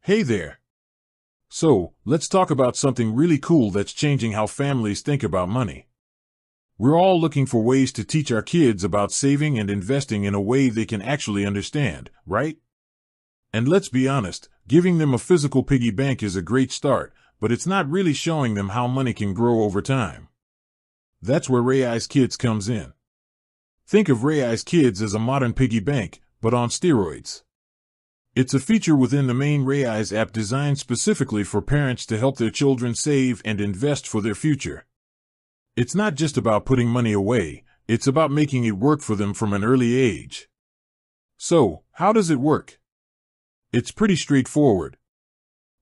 Hey there. So, let's talk about something really cool that's changing how families think about money. We're all looking for ways to teach our kids about saving and investing in a way they can actually understand, right? And let's be honest, giving them a physical piggy bank is a great start, but it's not really showing them how money can grow over time. That's where Raiz Kids comes in. Think of Raiz Kids as a modern piggy bank, but on steroids. It's a feature within the main Raiz app designed specifically for parents to help their children save and invest for their future. It's not just about putting money away, it's about making it work for them from an early age. So, how does it work? It's pretty straightforward.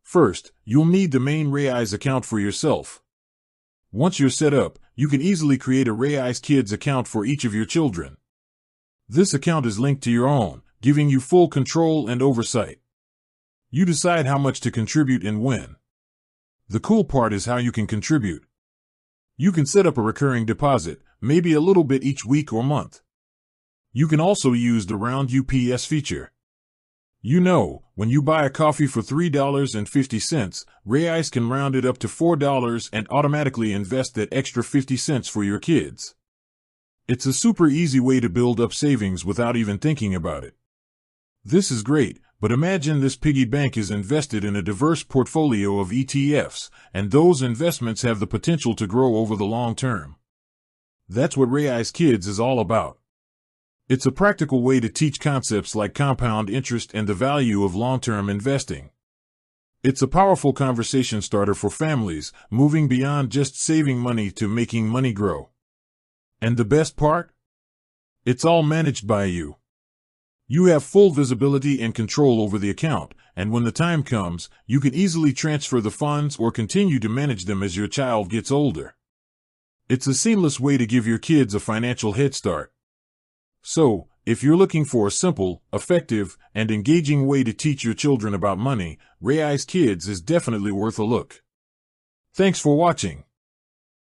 First, you'll need the main Raiz account for yourself. Once you're set up, you can easily create a Raiz Kids account for each of your children. This account is linked to your own, giving you full control and oversight. You decide how much to contribute and when. The cool part is how you can contribute. You can set up a recurring deposit, maybe a little bit each week or month. You can also use the roundups feature. You know, when you buy a coffee for $3.50, Raiz can round it up to $4 and automatically invest that extra 50 cents for your kids. It's a super easy way to build up savings without even thinking about it. This is great, but imagine this piggy bank is invested in a diverse portfolio of ETFs, and those investments have the potential to grow over the long term. That's what Raiz Kids is all about. It's a practical way to teach concepts like compound interest and the value of long-term investing. It's a powerful conversation starter for families, moving beyond just saving money to making money grow. And the best part? It's all managed by you. You have full visibility and control over the account, and when the time comes, you can easily transfer the funds or continue to manage them as your child gets older. It's a seamless way to give your kids a financial head start. So, if you're looking for a simple, effective, and engaging way to teach your children about money, Raiz Kids is definitely worth a look. Thanks for watching.